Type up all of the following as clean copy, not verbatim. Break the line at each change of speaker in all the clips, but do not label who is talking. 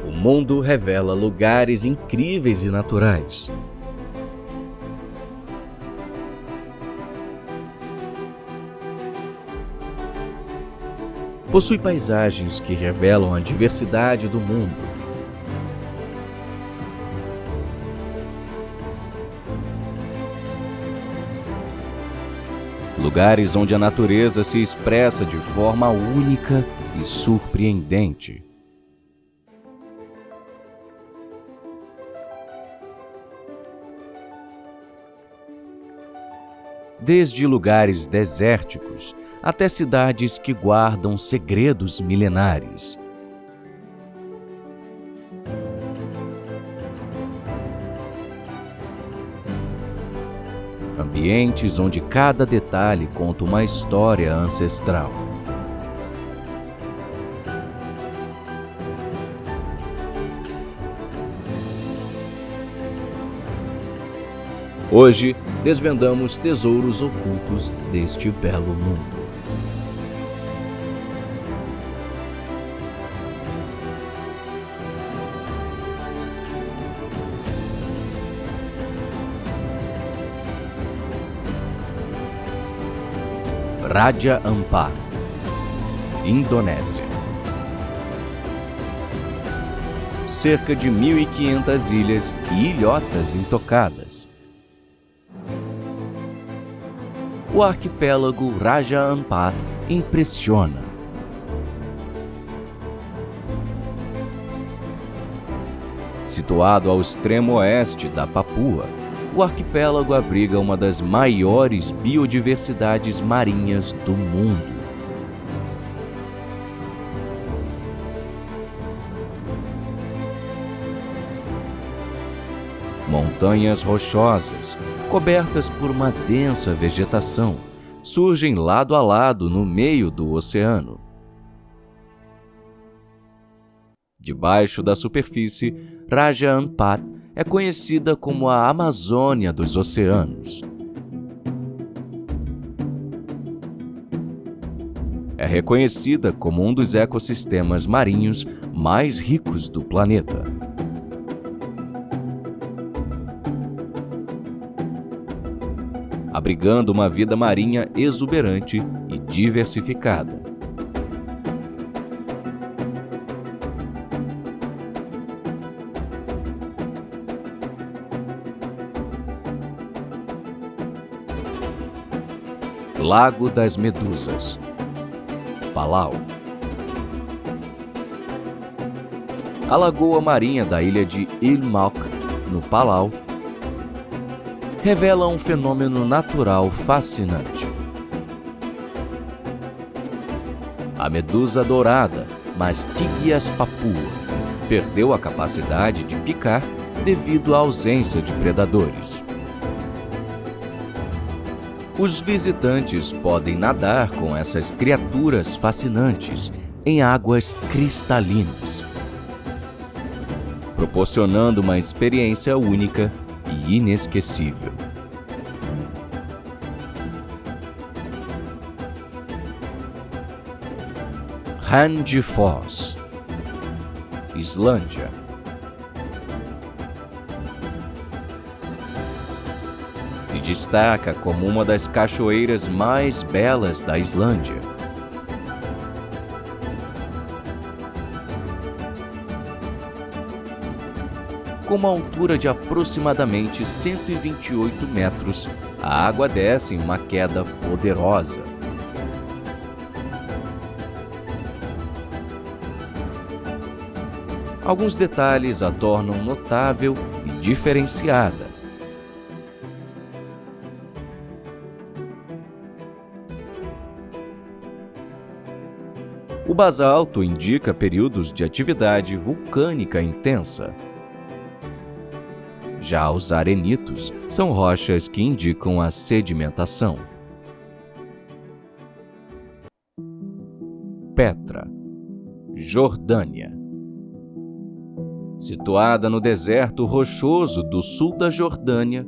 O mundo revela lugares incríveis e naturais. Possui paisagens que revelam a diversidade do mundo. Lugares onde a natureza se expressa de forma única e surpreendente. Desde lugares desérticos até cidades que guardam segredos milenares. Ambientes onde cada detalhe conta uma história ancestral. Hoje, desvendamos tesouros ocultos deste belo mundo. Raja Ampat, Indonésia. Cerca de 1.500 ilhas e ilhotas intocadas. O arquipélago Raja Ampat impressiona. Situado ao extremo oeste da Papua, o arquipélago abriga uma das maiores biodiversidades marinhas do mundo. Montanhas rochosas, cobertas por uma densa vegetação, surgem lado a lado no meio do oceano. Debaixo da superfície, Raja Ampat é conhecida como a Amazônia dos oceanos. É reconhecida como um dos ecossistemas marinhos mais ricos do planeta. Abrigando uma vida marinha exuberante e diversificada. Lago das Medusas, Palau. A lagoa marinha da ilha de Ilmauk, no Palau, revela um fenômeno natural fascinante. A medusa dourada, Mastigias papua, perdeu a capacidade de picar devido à ausência de predadores. Os visitantes podem nadar com essas criaturas fascinantes em águas cristalinas, proporcionando uma experiência única e inesquecível. Randifoss, Islândia. Se destaca como uma das cachoeiras mais belas da Islândia. Com uma altura de aproximadamente 128 metros, a água desce em uma queda poderosa. Alguns detalhes a tornam notável e diferenciada. O basalto indica períodos de atividade vulcânica intensa. Já os arenitos são rochas que indicam a sedimentação. Petra, Jordânia. Situada no deserto rochoso do sul da Jordânia,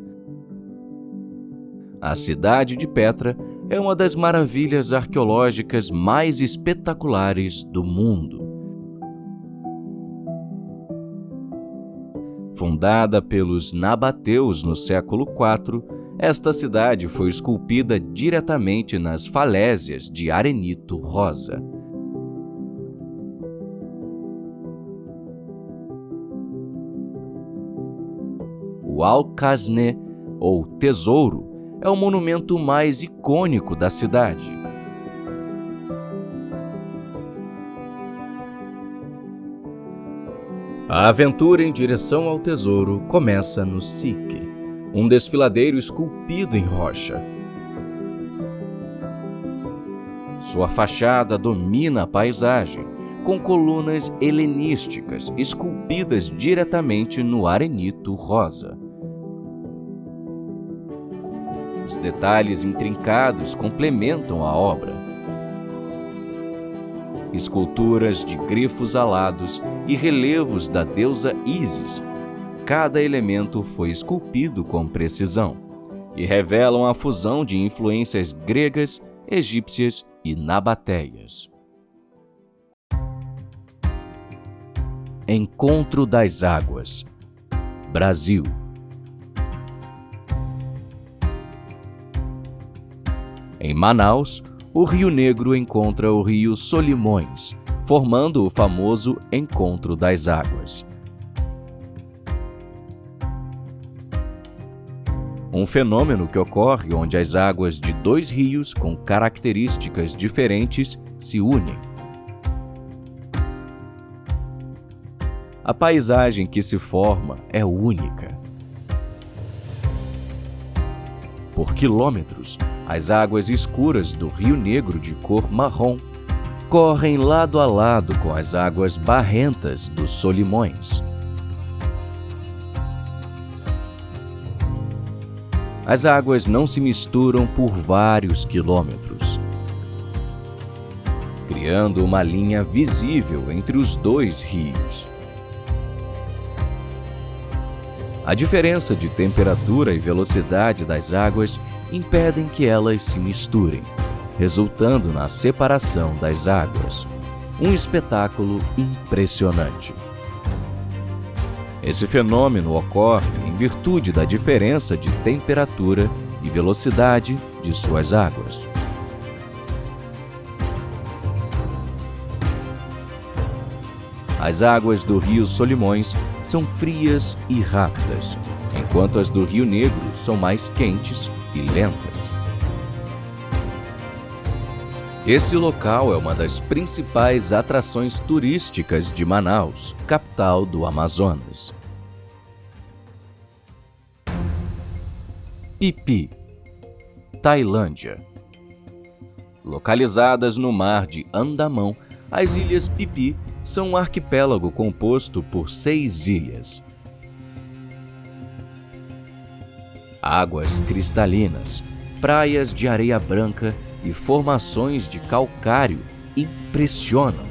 a cidade de Petra é uma das maravilhas arqueológicas mais espetaculares do mundo. Fundada pelos nabateus no século IV, esta cidade foi esculpida diretamente nas falésias de arenito rosa. O Al-Qasne, ou Tesouro, é o monumento mais icônico da cidade. A aventura em direção ao tesouro começa no Sikh, um desfiladeiro esculpido em rocha. Sua fachada domina a paisagem, com colunas helenísticas esculpidas diretamente no arenito rosa. Os detalhes intrincados complementam a obra. Esculturas de grifos alados e relevos da deusa Ísis. Cada elemento foi esculpido com precisão e revelam a fusão de influências gregas, egípcias e nabatéias. Encontro das Águas, Brasil. Em Manaus, o Rio Negro encontra o rio Solimões, formando o famoso Encontro das Águas. Um fenômeno que ocorre onde as águas de dois rios com características diferentes se unem. A paisagem que se forma é única. Por quilômetros, as águas escuras do Rio Negro de cor marrom correm lado a lado com as águas barrentas dos Solimões. As águas não se misturam por vários quilômetros, criando uma linha visível entre os dois rios. A diferença de temperatura e velocidade das águas impedem que elas se misturem, resultando na separação das águas. Um espetáculo impressionante. Esse fenômeno ocorre em virtude da diferença de temperatura e velocidade de suas águas. As águas do rio Solimões são frias e rápidas, enquanto as do Rio Negro são mais quentes e lentas. Esse local é uma das principais atrações turísticas de Manaus, capital do Amazonas. Phi Phi, Tailândia. Localizadas no mar de Andamão, as ilhas Phi Phi são um arquipélago composto por 6 ilhas. Águas cristalinas, praias de areia branca e formações de calcário impressionam.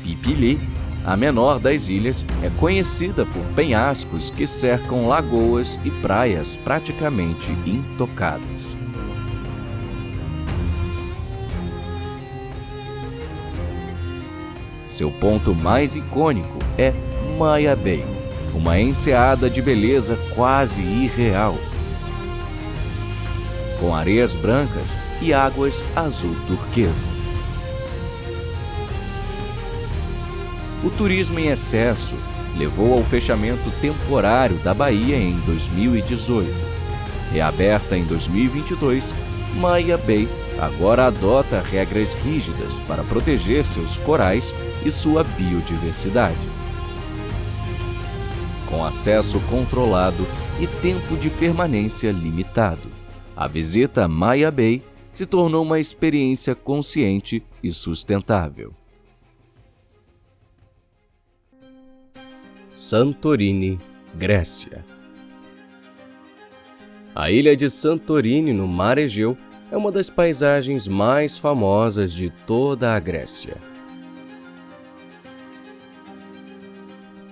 Phi Phi Li, a menor das ilhas, é conhecida por penhascos que cercam lagoas e praias praticamente intocadas. Seu ponto mais icônico é Maya Bay, uma enseada de beleza quase irreal, com areias brancas e águas azul turquesa. O turismo em excesso levou ao fechamento temporário da baía em 2018. Reaberta em 2022, Maya Bay agora adota regras rígidas para proteger seus corais e sua biodiversidade. Com acesso controlado e tempo de permanência limitado, a visita a Maya Bay se tornou uma experiência consciente e sustentável. Santorini, Grécia. A ilha de Santorini, no Mar Egeu, é uma das paisagens mais famosas de toda a Grécia.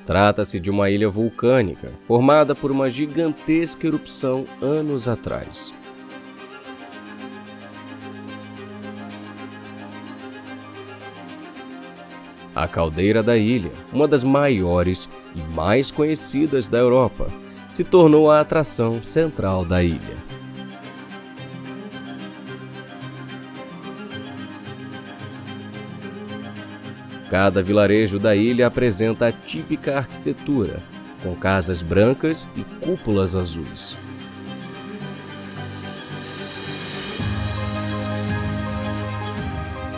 Trata-se de uma ilha vulcânica, formada por uma gigantesca erupção anos atrás. A caldeira da ilha, uma das maiores e mais conhecidas da Europa, se tornou a atração central da ilha. Cada vilarejo da ilha apresenta a típica arquitetura, com casas brancas e cúpulas azuis.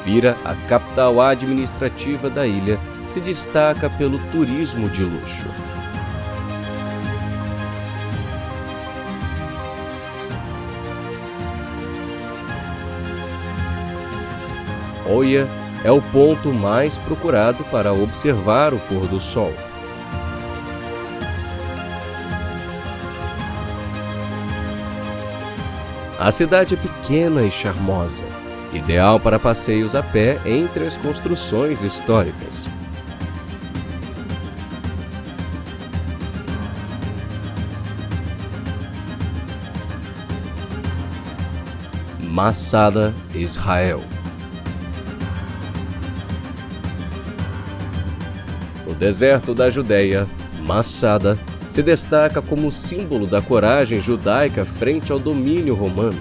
Fira, a capital administrativa da ilha, se destaca pelo turismo de luxo. Oia é o ponto mais procurado para observar o pôr do sol. A cidade é pequena e charmosa, ideal para passeios a pé entre as construções históricas. Masada, Israel. No deserto da Judeia, Masada se destaca como símbolo da coragem judaica frente ao domínio romano.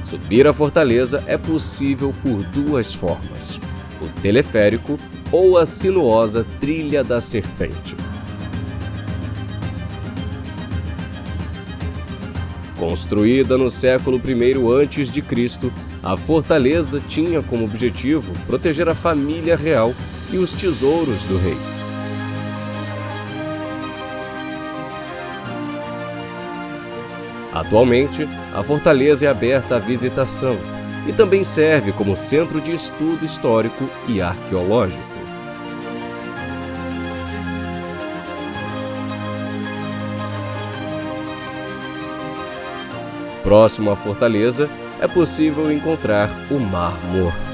Subir a fortaleza é possível por duas formas: o teleférico ou a sinuosa Trilha da Serpente. Construída no século I a.C., a fortaleza tinha como objetivo proteger a família real e os tesouros do rei. Atualmente, a fortaleza é aberta à visitação e também serve como centro de estudo histórico e arqueológico. Próximo à fortaleza, é possível encontrar o Mar Morto.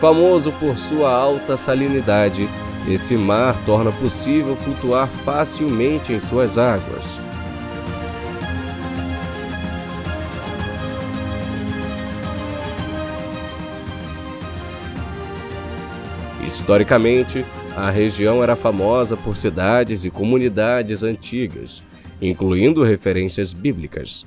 Famoso por sua alta salinidade, esse mar torna possível flutuar facilmente em suas águas. Historicamente, a região era famosa por cidades e comunidades antigas, incluindo referências bíblicas.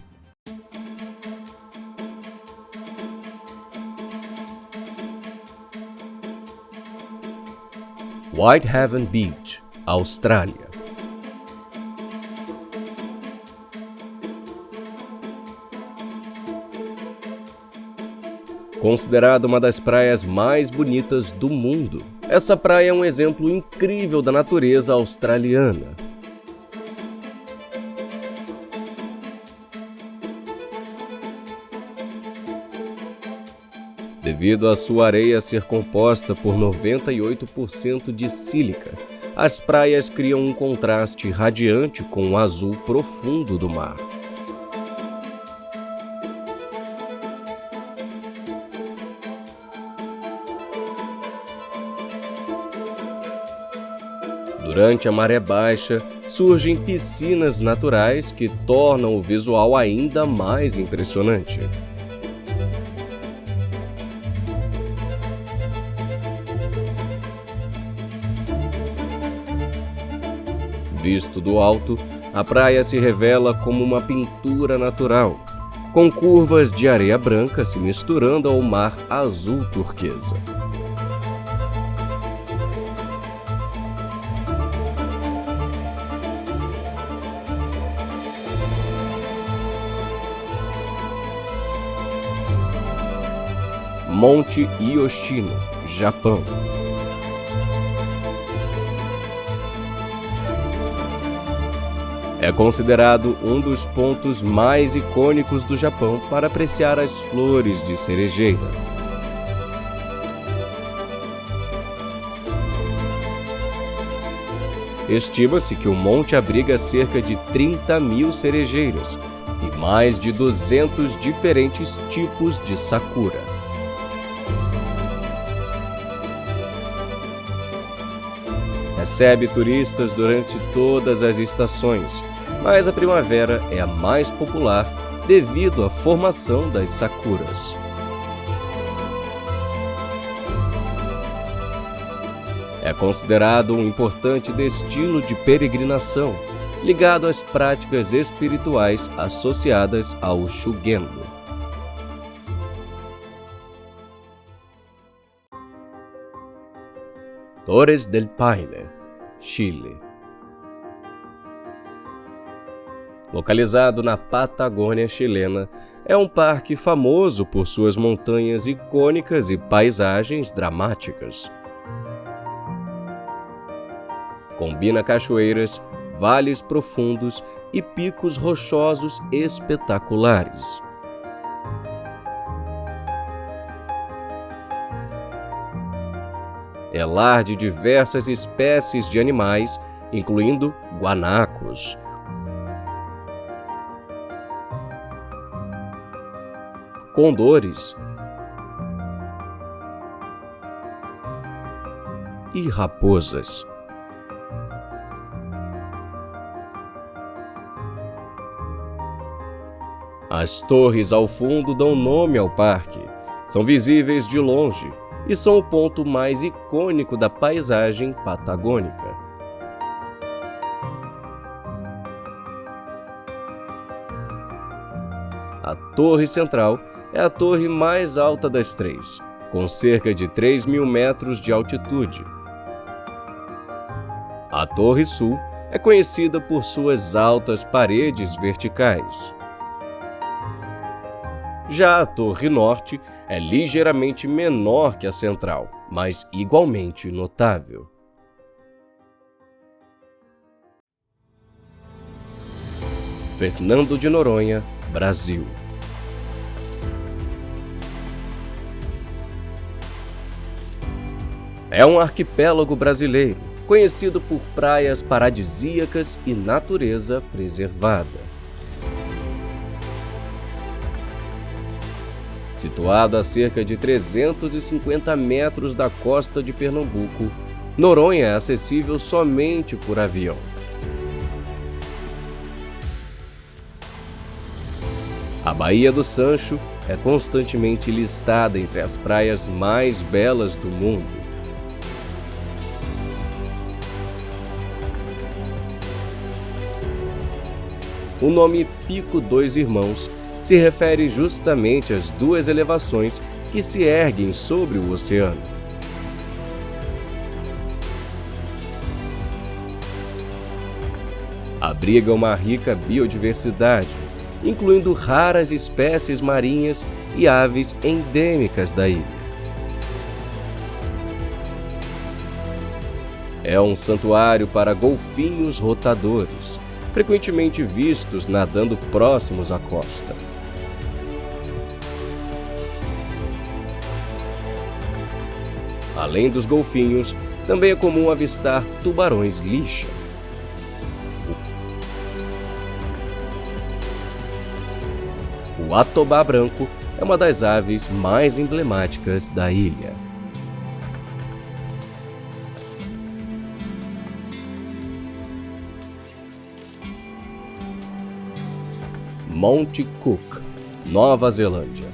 Whitehaven Beach, Austrália. Considerada uma das praias mais bonitas do mundo, essa praia é um exemplo incrível da natureza australiana. Devido à sua areia ser composta por 98% de sílica, as praias criam um contraste radiante com o azul profundo do mar. Durante a maré baixa, surgem piscinas naturais que tornam o visual ainda mais impressionante. Visto do alto, a praia se revela como uma pintura natural, com curvas de areia branca se misturando ao mar azul turquesa. Monte Yoshino, Japão. É considerado um dos pontos mais icônicos do Japão para apreciar as flores de cerejeira. Estima-se que o monte abriga cerca de 30.000 cerejeiras e mais de 200 diferentes tipos de sakura.
Recebe turistas durante todas as estações, mas a primavera é a mais popular devido à formação das sakuras. É considerado um importante destino de peregrinação, ligado às práticas espirituais associadas ao Shugendo. Torres del Paine, Chile. Localizado na Patagônia chilena, é um parque famoso por suas montanhas icônicas e paisagens dramáticas. Combina cachoeiras, vales profundos e picos rochosos espetaculares. É lar de diversas espécies de animais, incluindo guanacos, condores e raposas. As torres ao fundo dão nome ao parque. São visíveis de longe e são o ponto mais icônico da paisagem patagônica. A Torre Central é a torre mais alta das três, com cerca de 3.000 metros de altitude. A Torre Sul é conhecida por suas altas paredes verticais. Já a Torre Norte é ligeiramente menor que a Central, mas igualmente notável. Fernando de Noronha, Brasil. É um arquipélago brasileiro, conhecido por praias paradisíacas e natureza preservada. Situado a cerca de 350 metros da costa de Pernambuco, Noronha é acessível somente por avião. A Baía do Sancho é constantemente listada entre as praias mais belas do mundo. O nome Pico dos Irmãos se refere justamente às duas elevações que se erguem sobre o oceano. Abriga uma rica biodiversidade, incluindo raras espécies marinhas e aves endêmicas da ilha. É um santuário para golfinhos rotadores, frequentemente vistos nadando próximos à costa. Além dos golfinhos, também é comum avistar tubarões-lixa. O atobá branco é uma das aves mais emblemáticas da ilha. Monte Cook, Nova Zelândia.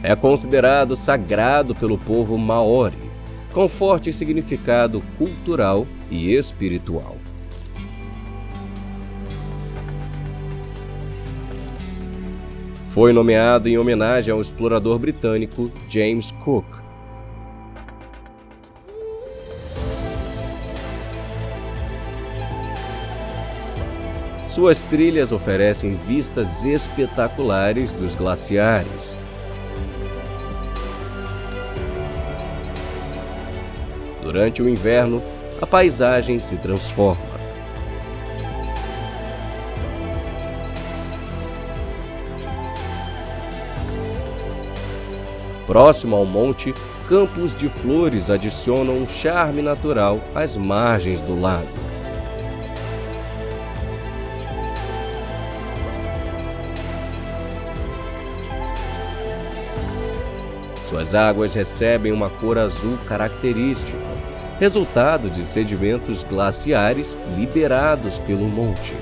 É considerado sagrado pelo povo maori, com forte significado cultural e espiritual. Foi nomeado em homenagem ao explorador britânico James Cook. Suas trilhas oferecem vistas espetaculares dos glaciares. Durante o inverno, a paisagem se transforma. Próximo ao monte, campos de flores adicionam um charme natural às margens do lago. Suas águas recebem uma cor azul característica, resultado de sedimentos glaciares liberados pelo monte.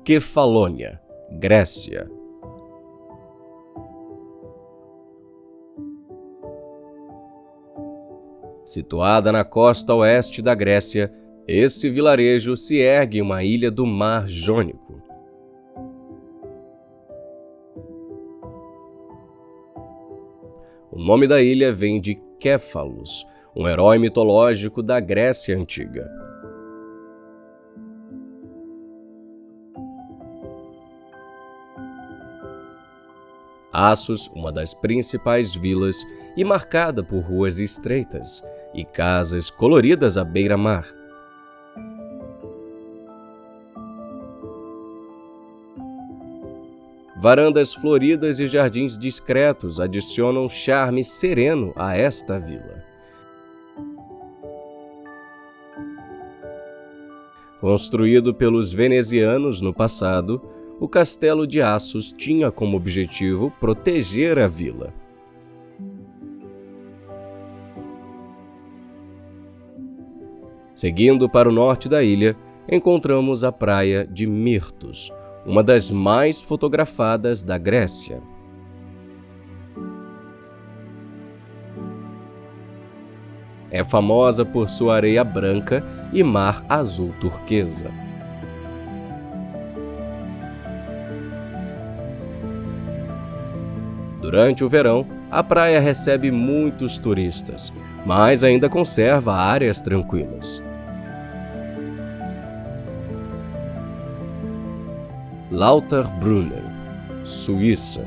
Kefalônia, Grécia. Situada na costa oeste da Grécia, esse vilarejo se ergue em uma ilha do Mar Jônico. O nome da ilha vem de Kéfalos, um herói mitológico da Grécia Antiga. Assos, uma das principais vilas e marcada por ruas estreitas e casas coloridas à beira-mar. Varandas floridas e jardins discretos adicionam charme sereno a esta vila. Construído pelos venezianos no passado, o Castelo de Assos tinha como objetivo proteger a vila. Seguindo para o norte da ilha, encontramos a praia de Myrtos, uma das mais fotografadas da Grécia. É famosa por sua areia branca e mar azul turquesa. Durante o verão, a praia recebe muitos turistas, mas ainda conserva áreas tranquilas. Lauterbrunnen, Suíça.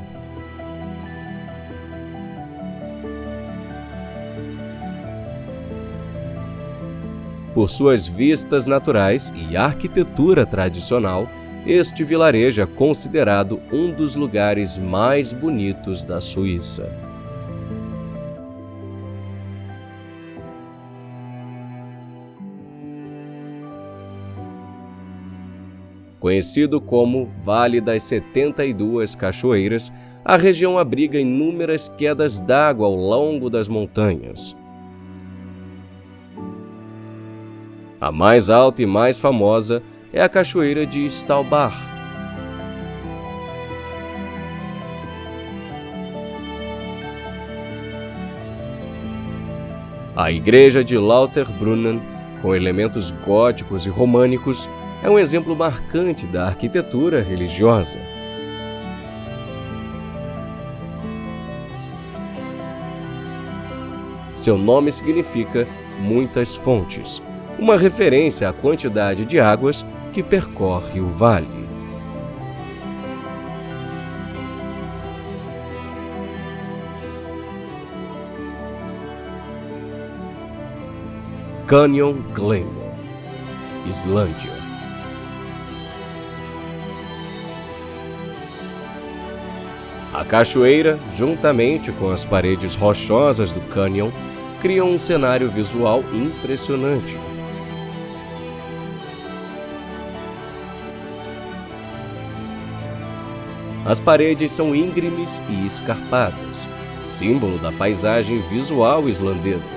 Por suas vistas naturais e arquitetura tradicional, este vilarejo é considerado um dos lugares mais bonitos da Suíça. Conhecido como Vale das 72 Cachoeiras, a região abriga inúmeras quedas d'água ao longo das montanhas. A mais alta e mais famosa é a Cachoeira de Staubbach. A igreja de Lauterbrunnen, com elementos góticos e românicos, é um exemplo marcante da arquitetura religiosa. Seu nome significa muitas fontes, uma referência à quantidade de águas que percorre o vale. Canyon Glenmore, Islândia. A cachoeira, juntamente com as paredes rochosas do cânion, criam um cenário visual impressionante. As paredes são íngremes e escarpadas, símbolo da paisagem visual islandesa.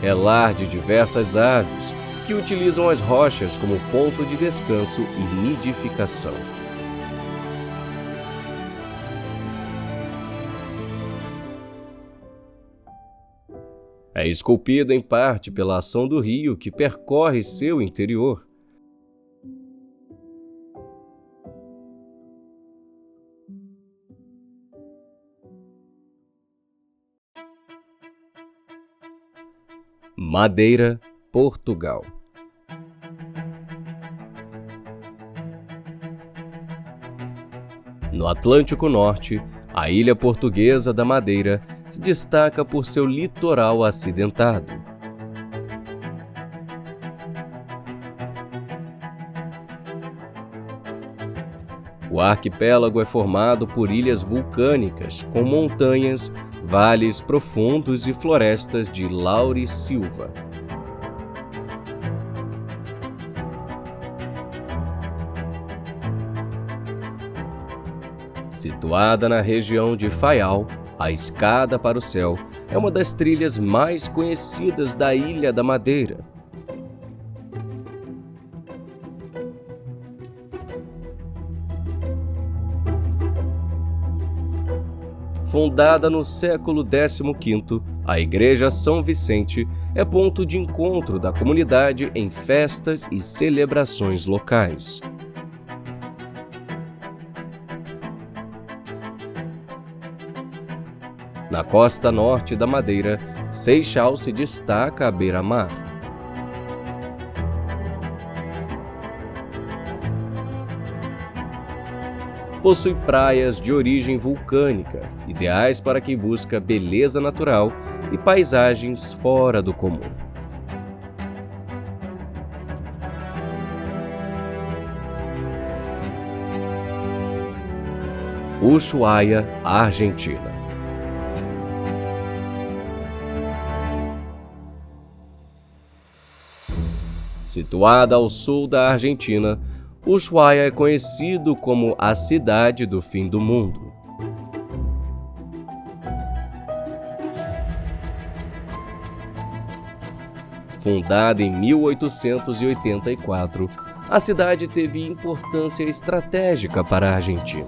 É lar de diversas aves que utilizam as rochas como ponto de descanso e nidificação. É esculpida em parte pela ação do rio que percorre seu interior. Madeira, Portugal. No Atlântico Norte, a ilha portuguesa da Madeira se destaca por seu litoral acidentado. O arquipélago é formado por ilhas vulcânicas com montanhas, vales profundos e florestas de laurisilva. Situada na região de Faial, a Escada para o Céu é uma das trilhas mais conhecidas da Ilha da Madeira. Fundada no século XV, a Igreja São Vicente é ponto de encontro da comunidade em festas e celebrações locais. Na costa norte da Madeira, Seixal se destaca à beira-mar. Possui praias de origem vulcânica, ideais para quem busca beleza natural e paisagens fora do comum. Ushuaia, Argentina. Situada ao sul da Argentina, Ushuaia é conhecido como a cidade do fim do mundo. Fundada em 1884, a cidade teve importância estratégica para a Argentina.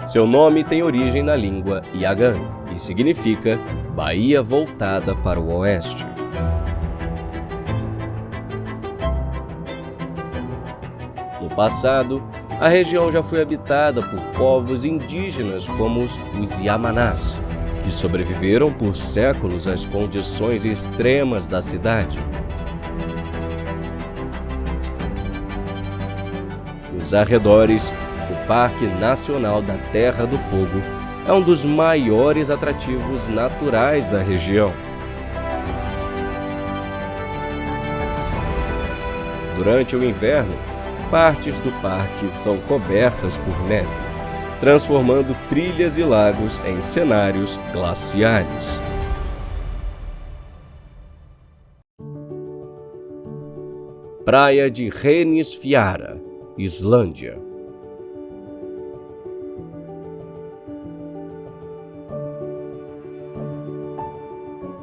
Seu nome tem origem na língua Yagán e significa Baía voltada para o oeste. No passado, a região já foi habitada por povos indígenas como os Yamanás, que sobreviveram por séculos às condições extremas da cidade. Nos arredores, o Parque Nacional da Terra do Fogo é um dos maiores atrativos naturais da região. Durante o inverno, partes do parque são cobertas por neve, transformando trilhas e lagos em cenários glaciares. Praia de Reynisfjara, Islândia.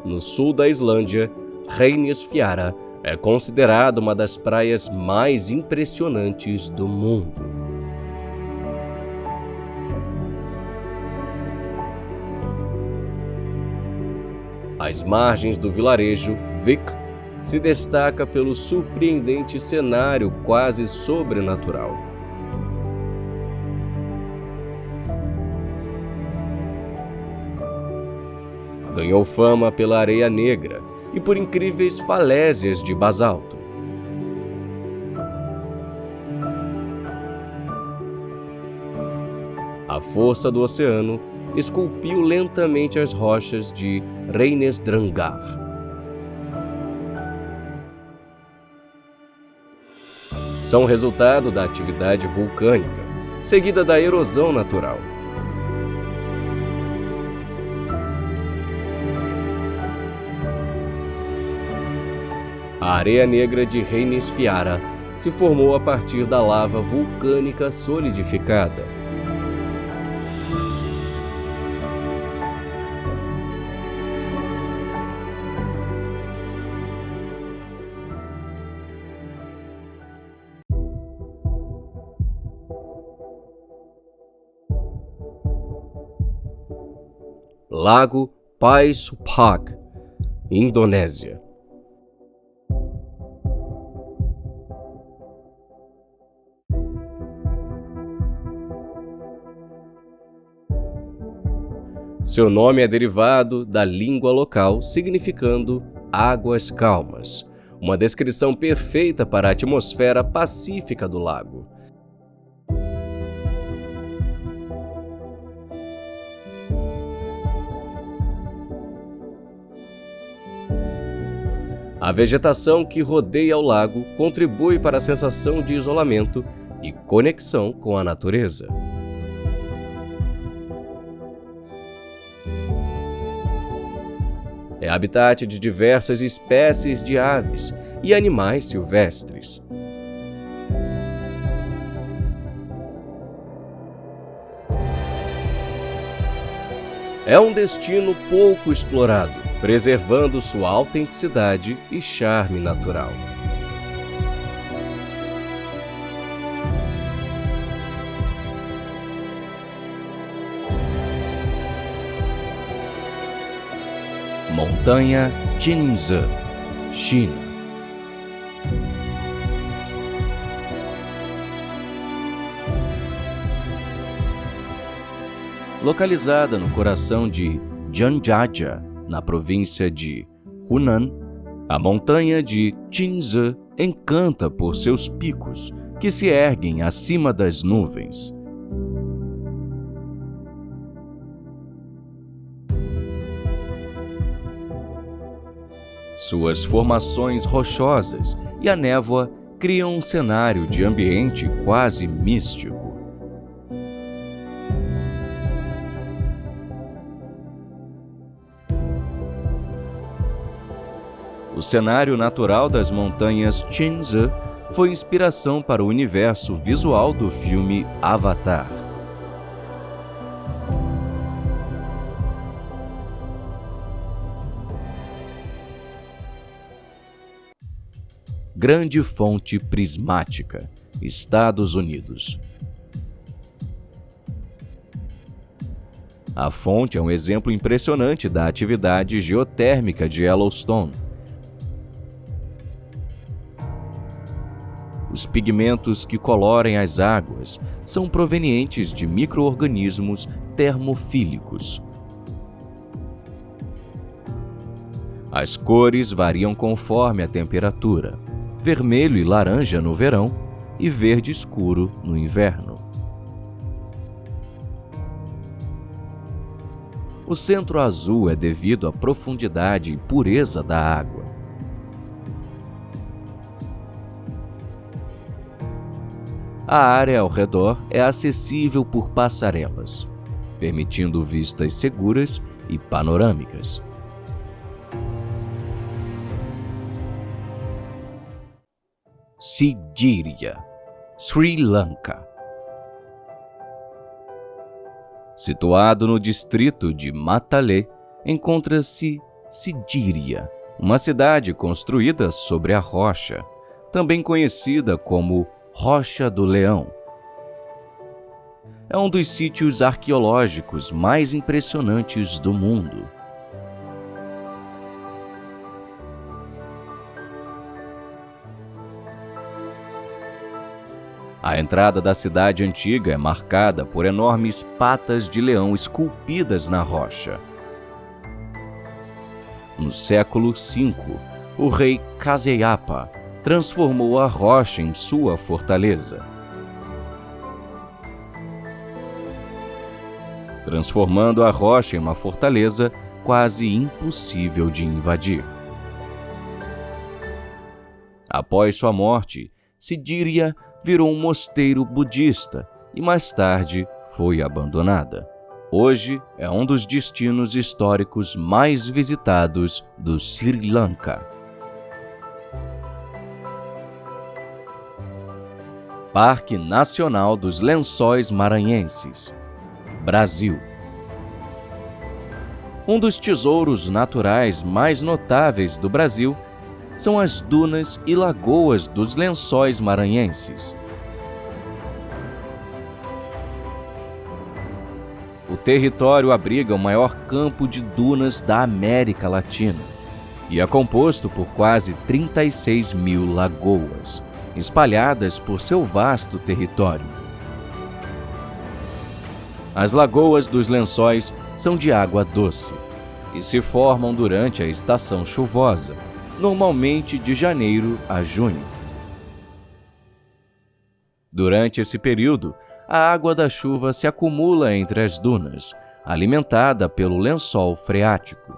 No sul da Islândia, Reynisfjara é considerada uma das praias mais impressionantes do mundo. Às margens do vilarejo, Vik se destaca pelo surpreendente cenário quase sobrenatural. Ganhou fama pela areia negra e por incríveis falésias de basalto. A força do oceano esculpiu lentamente as rochas de Reynisdrangar. São resultado da atividade vulcânica, seguida da erosão natural. A areia negra de Reynisfjara se formou a partir da lava vulcânica solidificada. Lago Pai Supak, Indonésia. Seu nome é derivado da língua local, significando águas calmas, uma descrição perfeita para a atmosfera pacífica do lago. A vegetação que rodeia o lago contribui para a sensação de isolamento e conexão com a natureza. É habitat de diversas espécies de aves e animais silvestres. É um destino pouco explorado, preservando sua autenticidade e charme natural.
Montanha Qinzhe, China. Localizada no coração de Zhangjiajia, na província de Hunan, a montanha de Qinzhe encanta por seus picos, que se erguem acima das nuvens. Suas formações rochosas e a névoa criam um cenário de ambiente quase místico. O cenário natural das montanhas Qinzhe foi inspiração para o universo visual do filme Avatar. Grande Fonte Prismática, Estados Unidos. A fonte é um exemplo impressionante da atividade geotérmica de Yellowstone. Os pigmentos que colorem as águas são provenientes de micro-organismos termofílicos. As cores variam conforme a temperatura: vermelho e laranja no verão e verde escuro no inverno. O centro azul é devido à profundidade e pureza da água. A área ao redor é acessível por passarelas, permitindo vistas seguras e panorâmicas. Sigiriya, Sri Lanka. Situado no distrito de Matale, encontra-se Sigiriya, uma cidade construída sobre a rocha, também conhecida como Rocha do Leão. É um dos sítios arqueológicos mais impressionantes do mundo. A entrada da cidade antiga é marcada por enormes patas de leão esculpidas na rocha. No século V, o rei Kaseyapa transformou a rocha em sua fortaleza. Transformando a rocha em uma fortaleza quase impossível de invadir. Após sua morte, Sigiriya virou um mosteiro budista e mais tarde foi abandonada. Hoje é um dos destinos históricos mais visitados do Sri Lanka. Parque Nacional dos Lençóis Maranhenses, Brasil. Um dos tesouros naturais mais notáveis do Brasil são as dunas e lagoas dos Lençóis Maranhenses. O território abriga o maior campo de dunas da América Latina e é composto por quase 36 mil lagoas, espalhadas por seu vasto território. As lagoas dos Lençóis são de água doce e se formam durante a estação chuvosa, normalmente de janeiro a junho. Durante esse período, a água da chuva se acumula entre as dunas, alimentada pelo lençol freático,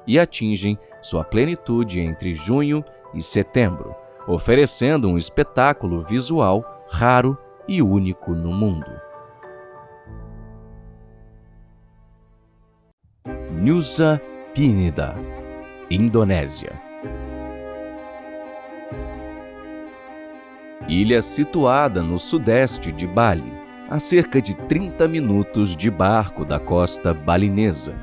e atingem sua plenitude entre junho e setembro, oferecendo um espetáculo visual raro e único no mundo. Nusa Penida, Indonésia. Ilha situada no sudeste de Bali, a cerca de 30 minutos de barco da costa balinesa.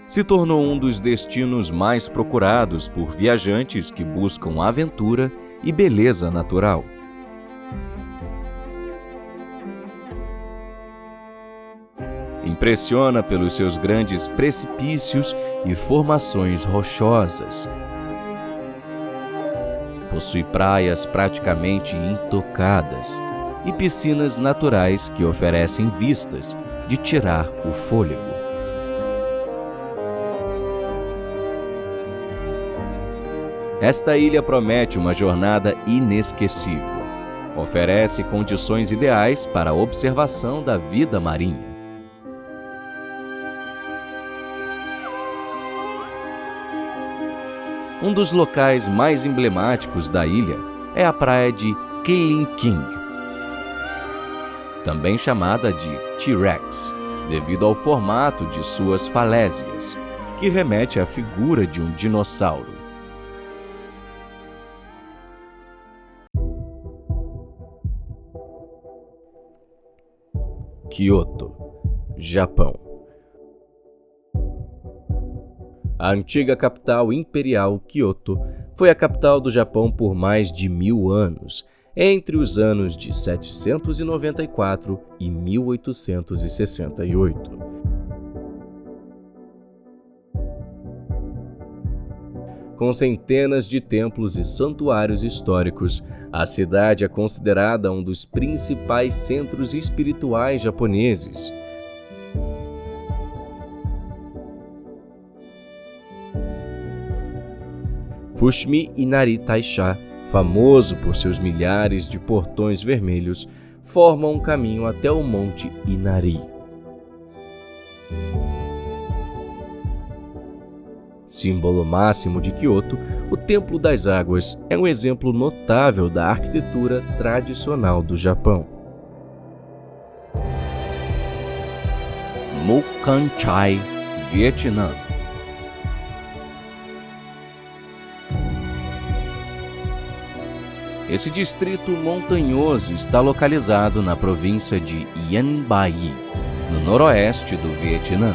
Se tornou um dos destinos mais procurados por viajantes que buscam aventura e beleza natural. Impressiona pelos seus grandes precipícios e formações rochosas. Possui praias praticamente intocadas e piscinas naturais que oferecem vistas de tirar o fôlego. Esta ilha promete uma jornada inesquecível. Oferece condições ideais para a observação da vida marinha. Um dos locais mais emblemáticos da ilha é a praia de Kelingking, também chamada de T-Rex, devido ao formato de suas falésias, que remete à figura de um dinossauro. Kyoto, Japão. A antiga capital imperial, Kyoto, foi a capital do Japão por mais de 1000 anos, entre os anos de 794 e 1868. Com centenas de templos e santuários históricos, a cidade é considerada um dos principais centros espirituais japoneses. Fushimi Inari Taisha, famoso por seus milhares de portões vermelhos, forma um caminho até o Monte Inari. Símbolo máximo de Kyoto, o Templo das Águas é um exemplo notável da arquitetura tradicional do Japão. Mukang Chai, Vietnã. Esse distrito montanhoso está localizado na província de Yên Bai, no noroeste do Vietnã.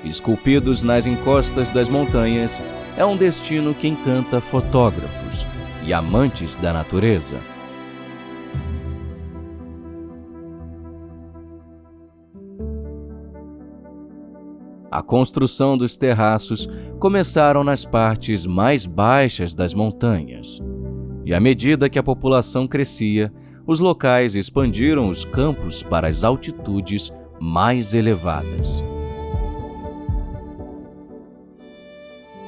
Esculpidos nas encostas das montanhas, é um destino que encanta fotógrafos e amantes da natureza. A construção dos terraços começaram nas partes mais baixas das montanhas, e à medida que a população crescia, os locais expandiram os campos para as altitudes mais elevadas.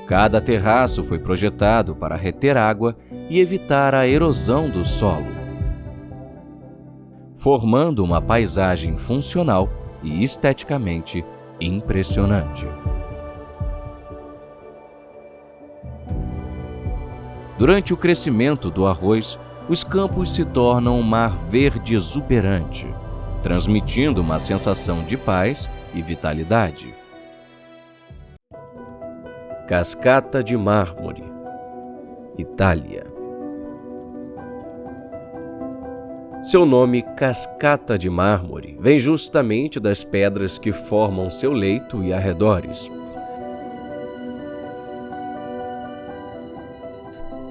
Cada terraço foi projetado para reter água e evitar a erosão do solo, formando uma paisagem funcional e esteticamente impressionante. Durante o crescimento do arroz, os campos se tornam um mar verde exuberante, transmitindo uma sensação de paz e vitalidade. Cascata de Mármore, Itália. Seu nome, Cascata de Mármore, vem justamente das pedras que formam seu leito e arredores.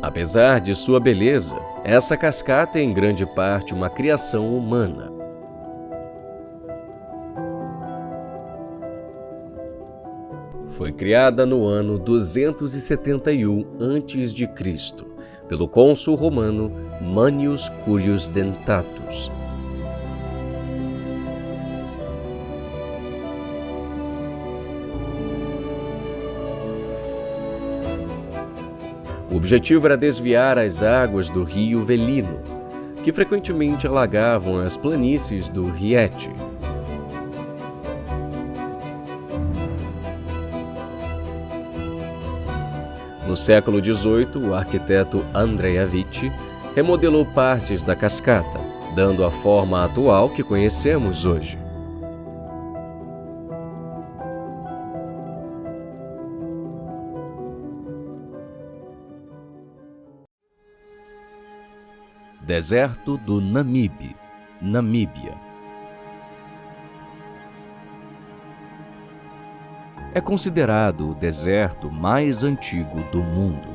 Apesar de sua beleza, essa cascata é em grande parte uma criação humana. Foi criada no ano 271 a.C., pelo cônsul romano Manius Curius Dentatus. O objetivo era desviar as águas do rio Velino, que frequentemente alagavam as planícies do Rieti. No século XVIII, o arquiteto Andrea Vitti
remodelou partes da cascata, dando a forma atual que conhecemos hoje.
Deserto do Namibe, Namíbia. É considerado o deserto mais antigo do mundo.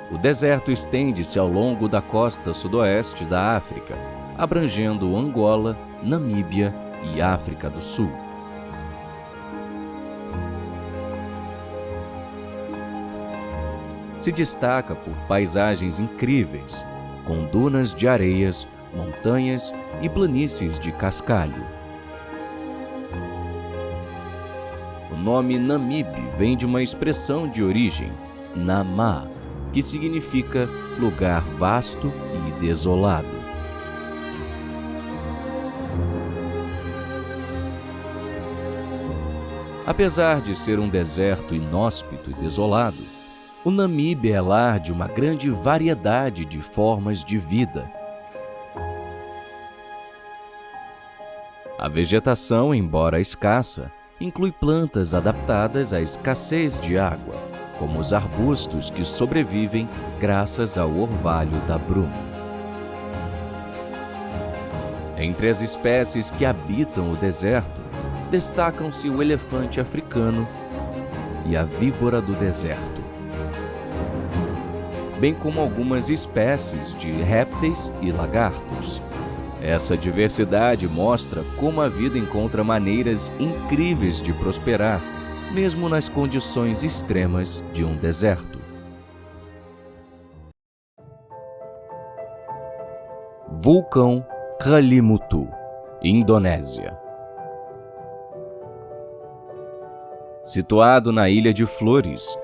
O deserto estende-se ao longo da costa sudoeste da África, abrangendo Angola, Namíbia e África do Sul. Se destaca por paisagens incríveis, com dunas de areias, montanhas e planícies de cascalho. O nome Namibe vem de uma expressão de origem, Namá, que significa lugar vasto e desolado. Apesar de ser um deserto inóspito e desolado, o Namibe é lar de uma grande variedade de formas de vida. A vegetação, embora escassa, inclui plantas adaptadas à escassez de água, como os arbustos que sobrevivem graças ao orvalho da bruma. Entre as espécies que habitam o deserto, destacam-se o elefante africano e a víbora do deserto, bem como algumas espécies de répteis e lagartos. Essa diversidade mostra como a vida encontra maneiras incríveis de prosperar, mesmo nas condições extremas de um deserto. Vulcão Kelimutu, Indonésia. Situado na Ilha de Flores,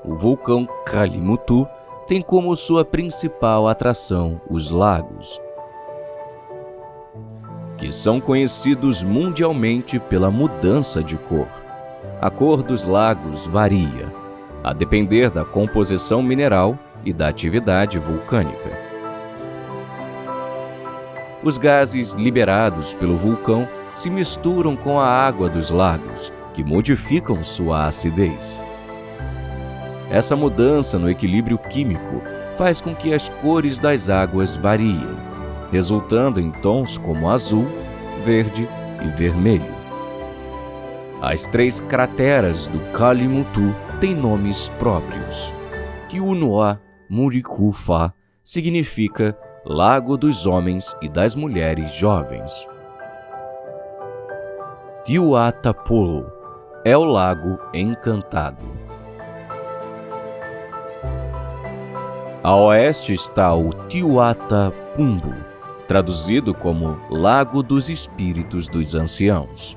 o vulcão Kelimutu tem como sua principal atração os lagos, que são conhecidos mundialmente pela mudança de cor. A cor dos lagos varia, a depender da composição mineral e da atividade vulcânica. Os gases liberados pelo vulcão se misturam com a água dos lagos, que modificam sua acidez. Essa mudança no equilíbrio químico faz com que as cores das águas variem, resultando em tons como azul, verde e vermelho. As 3 crateras do Kelimutu têm nomes próprios. Kiunua Murikufa significa Lago dos Homens e das Mulheres Jovens. Tiwatapolo é o Lago Encantado. A oeste está o Tiwatapumbu, traduzido como Lago dos Espíritos dos Anciãos.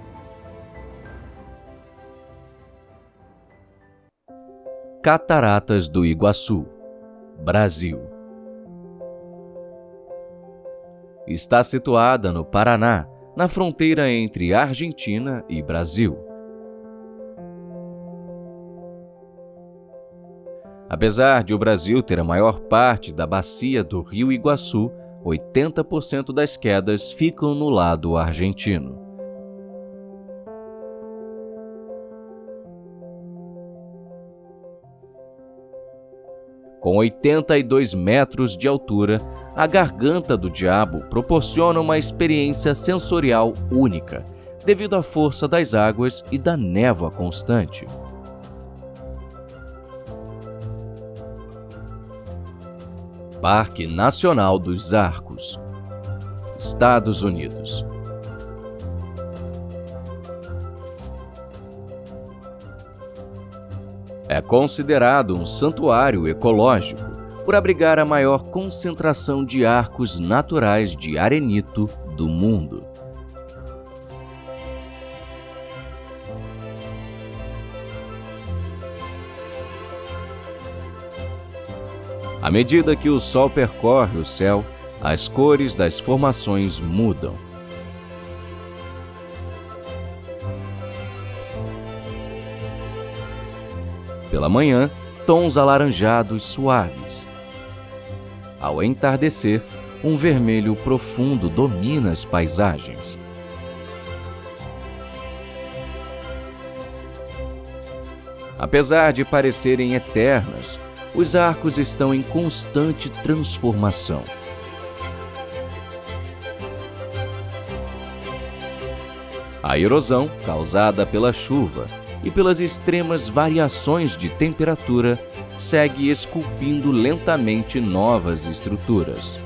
Cataratas do Iguaçu, Brasil. Está situada no Paraná, na fronteira entre Argentina e Brasil. Apesar de o Brasil ter a maior parte da bacia do Rio Iguaçu, 80% das quedas ficam no lado argentino. Com 82 metros de altura, a Garganta do Diabo proporciona uma experiência sensorial única, devido à força das águas e da névoa constante. Parque Nacional dos Arcos, Estados Unidos. É considerado um santuário ecológico por abrigar a maior concentração de arcos naturais de arenito do mundo. À medida que o Sol percorre o céu, as cores das formações mudam. Pela manhã, tons alaranjados suaves. Ao entardecer, um vermelho profundo domina as paisagens. Apesar de parecerem eternas, os arcos estão em constante transformação. A erosão, causada pela chuva e pelas extremas variações de temperatura, segue esculpindo lentamente novas estruturas.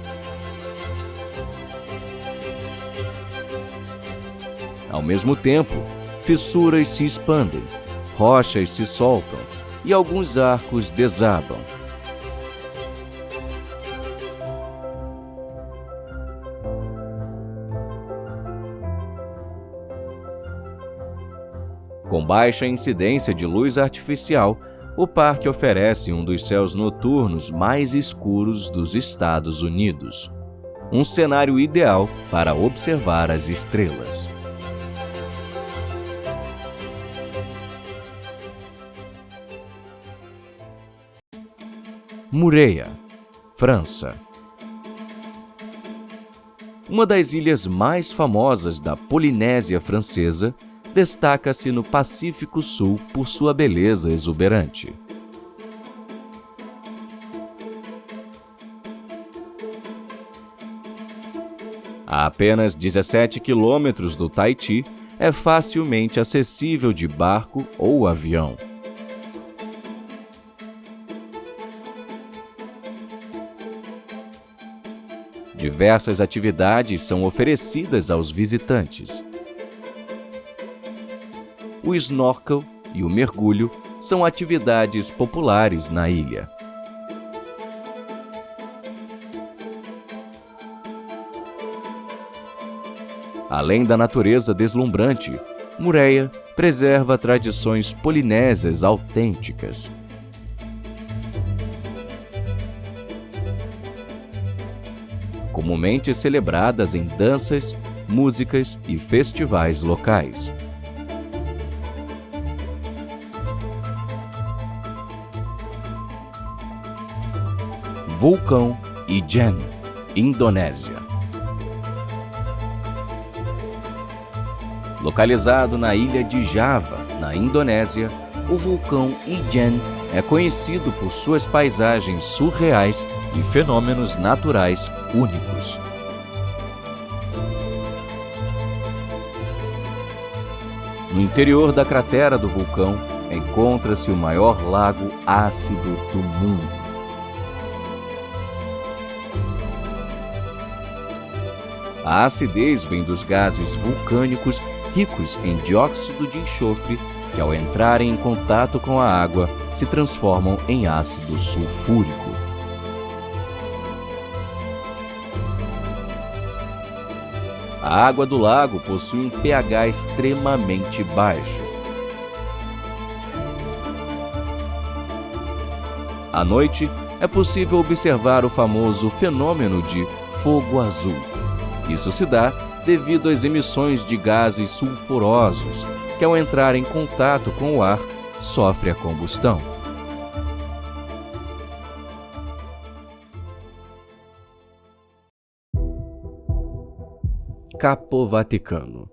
Ao mesmo tempo, fissuras se expandem, rochas se soltam e alguns arcos desabam. Com baixa incidência de luz artificial, o parque oferece um dos céus noturnos mais escuros dos Estados Unidos. Um cenário ideal para observar as estrelas. Mooreia, França. Uma das ilhas mais famosas da Polinésia Francesa, destaca-se no Pacífico Sul por sua beleza exuberante. A apenas 17 quilômetros do Tahiti, é facilmente acessível de barco ou avião. Diversas atividades são oferecidas aos visitantes. O snorkel e o mergulho são atividades populares na ilha. Além da natureza deslumbrante, Mooreia preserva tradições polinésias autênticas. Comumente celebradas em danças, músicas e festivais locais. Vulcão Ijen, Indonésia. Localizado na ilha de Java, na Indonésia, o vulcão Ijen é conhecido por suas paisagens surreais e fenômenos naturais únicos. No interior da cratera do vulcão encontra-se o maior lago ácido do mundo. A acidez vem dos gases vulcânicos ricos em dióxido de enxofre que, ao entrarem em contato com a água, se transformam em ácido sulfúrico. A água do lago possui um pH extremamente baixo. À noite, é possível observar o famoso fenômeno de fogo azul. Isso se dá devido às emissões de gases sulfurosos, que ao entrar em contato com o ar, sofre a combustão. Capo Vaticano,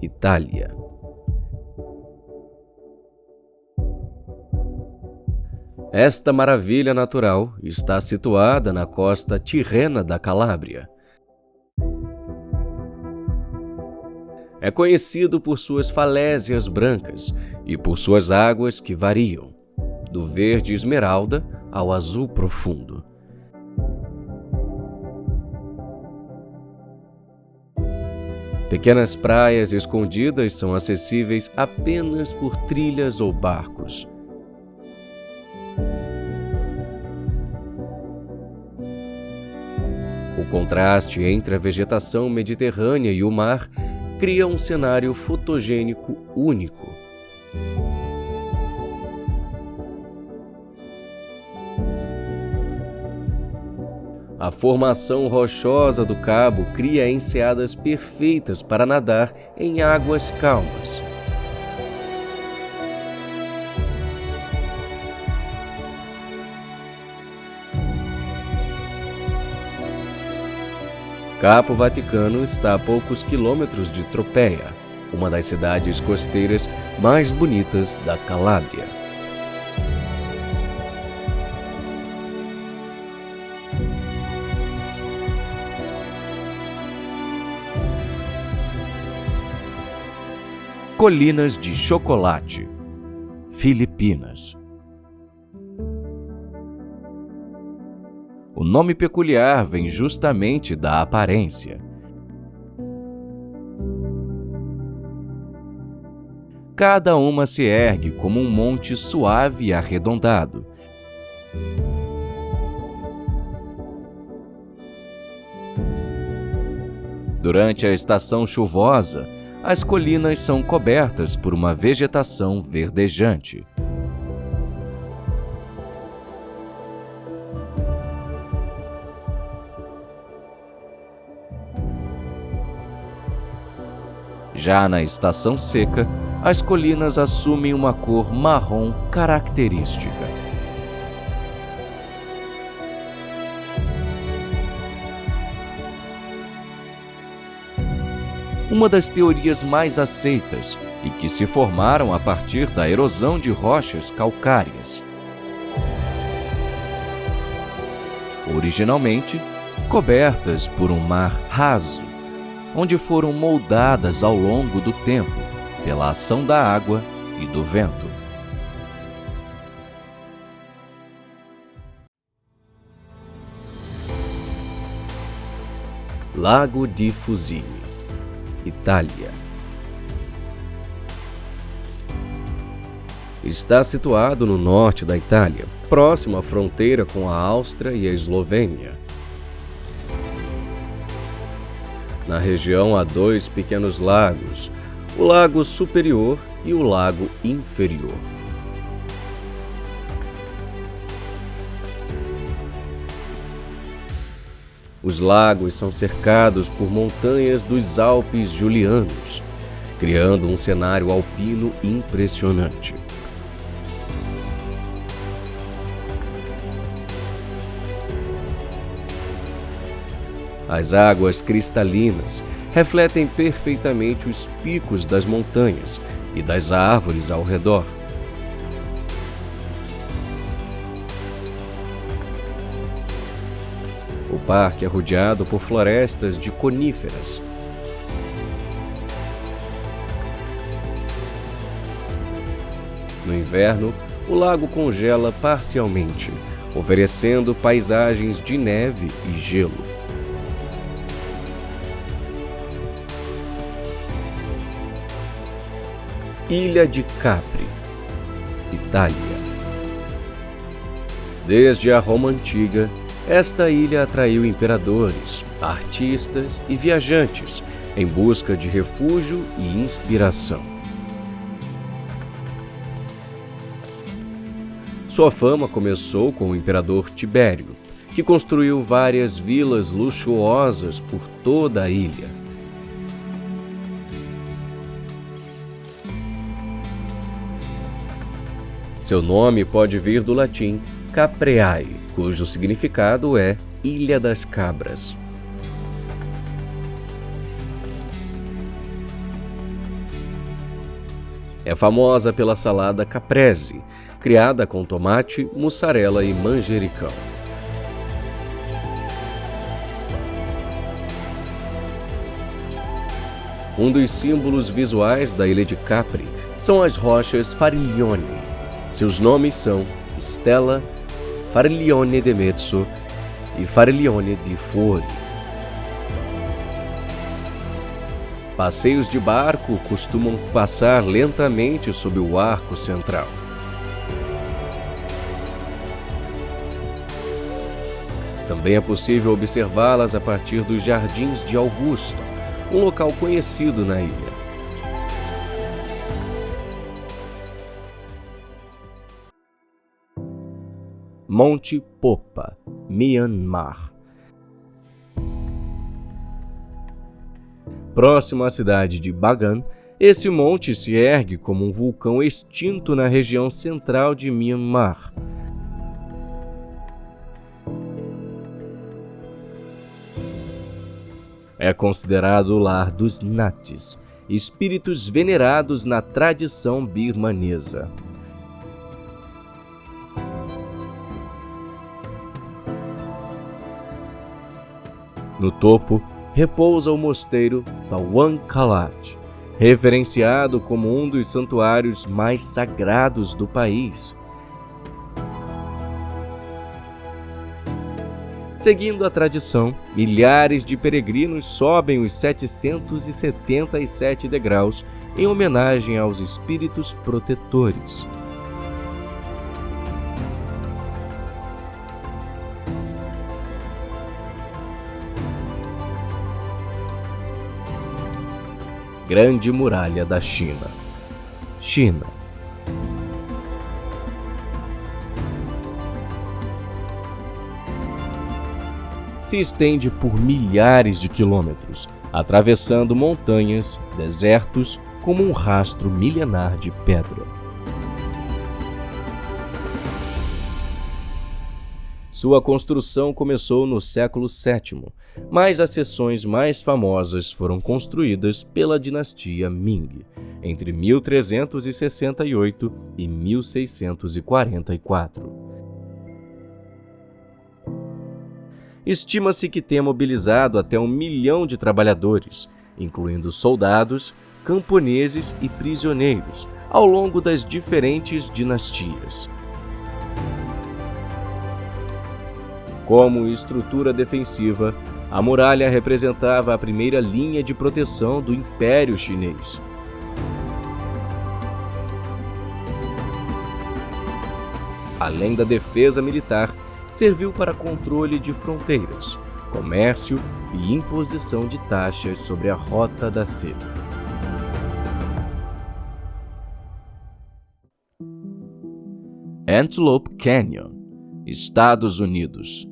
Itália. Esta maravilha natural está situada na costa tirrena da Calábria. É conhecido por suas falésias brancas e por suas águas que variam, do verde esmeralda ao azul profundo. Pequenas praias escondidas são acessíveis apenas por trilhas ou barcos. O contraste entre a vegetação mediterrânea e o mar cria um cenário fotogênico único. A formação rochosa do cabo cria enseadas perfeitas para nadar em águas calmas.
Capo Vaticano está a poucos quilômetros de Tropea, uma das cidades costeiras mais bonitas da Calábria.
Colinas de Chocolate, Filipinas. O nome peculiar vem justamente da aparência. Cada uma se ergue como um monte suave e arredondado. Durante a estação chuvosa, as colinas são cobertas por uma vegetação verdejante. Já na estação seca, as colinas assumem uma cor marrom característica. Uma das teorias mais aceitas e que se formaram a partir da erosão de rochas calcárias. Originalmente, cobertas por um mar raso, onde foram moldadas ao longo do tempo pela ação da água e do vento.
Lago di Fucine, Itália. Está situado no norte da Itália, próximo à fronteira com a Áustria e a Eslovênia. Na região há dois pequenos lagos, o Lago Superior e o Lago Inferior. Os lagos são cercados por montanhas dos Alpes Julianos, criando um cenário alpino impressionante. As águas cristalinas refletem perfeitamente os picos das montanhas e das árvores ao redor. O parque é rodeado por florestas de coníferas. No inverno, o lago congela parcialmente, oferecendo paisagens de neve e gelo. Ilha de Capri, Itália. Desde a Roma Antiga, esta ilha atraiu imperadores, artistas e viajantes em busca de refúgio e inspiração. Sua fama começou com o imperador Tibério, que construiu várias vilas luxuosas por toda a ilha. Seu nome pode vir do latim Capreae, cujo significado é Ilha das Cabras. É famosa pela salada caprese, criada com tomate, mussarela e manjericão. Um dos símbolos visuais da ilha de Capri são as rochas Fariglione. Seus nomes são Stella, Fariglione de Mezzo e Fariglione di Fuori. Passeios de barco costumam passar lentamente sob o arco central. Também é possível observá-las a partir dos Jardins de Augusto, um local conhecido na ilha. Monte Popa, Myanmar. Próximo à cidade de Bagan, esse monte se ergue como um vulcão extinto na região central de Myanmar. É considerado o lar dos Nathis, espíritos venerados na tradição birmanesa. No topo, repousa o mosteiro Tawan Kalat, reverenciado como um dos santuários mais sagrados do país. Seguindo a tradição, milhares de peregrinos sobem os 777 degraus em homenagem aos espíritos protetores. Grande Muralha da China. China. Se estende por milhares de quilômetros, atravessando montanhas, desertos, como um rastro milenar de pedra. Sua construção começou no século VII, mas as seções mais famosas foram construídas pela dinastia Ming, entre 1368 e 1644. Estima-se que tenha mobilizado até 1 milhão de trabalhadores, incluindo soldados, camponeses e prisioneiros, ao longo das diferentes dinastias. Como estrutura defensiva, a muralha representava a primeira linha de proteção do Império Chinês. Além da defesa militar, serviu para controle de fronteiras, comércio e imposição de taxas sobre a Rota da Seda.
Antelope Canyon, Estados Unidos.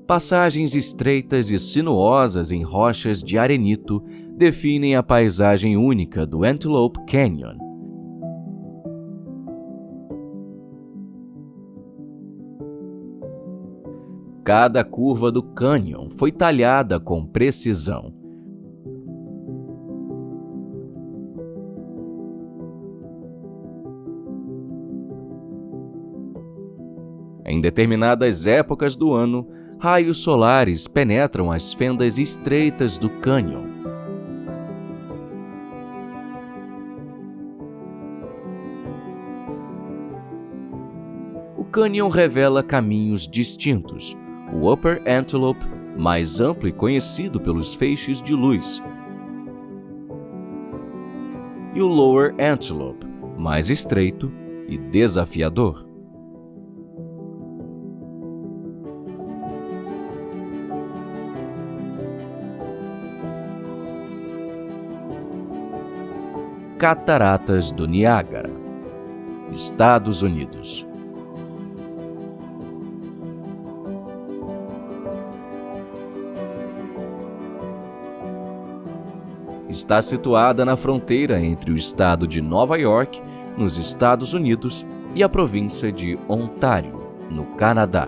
Passagens estreitas e sinuosas em rochas de arenito definem a paisagem única do Antelope Canyon. Cada curva do cânion foi talhada com precisão. Em determinadas épocas do ano, raios solares penetram as fendas estreitas do cânion. O cânion revela caminhos distintos. O Upper Antelope, mais amplo e conhecido pelos feixes de luz, e o Lower Antelope, mais estreito e desafiador. Cataratas do Niágara, Estados Unidos. Está situada na fronteira entre o estado de Nova York, nos Estados Unidos, e a província de Ontário, no Canadá.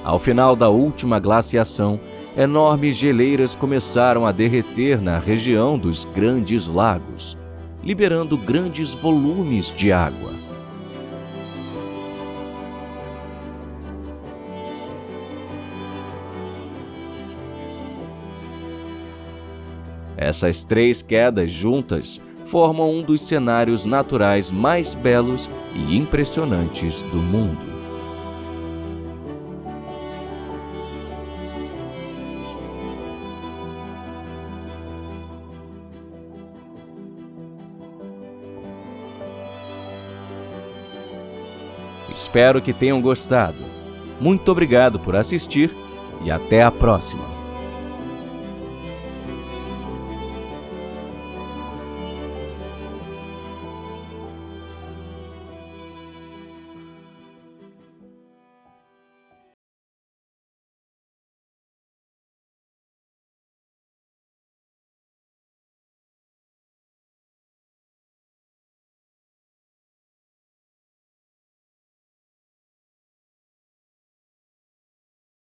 Ao final da última glaciação, enormes geleiras começaram a derreter na região dos Grandes Lagos, liberando grandes volumes de água. Essas três quedas juntas formam um dos cenários naturais mais belos e impressionantes do mundo. Espero que tenham gostado. Muito obrigado por assistir e até a próxima!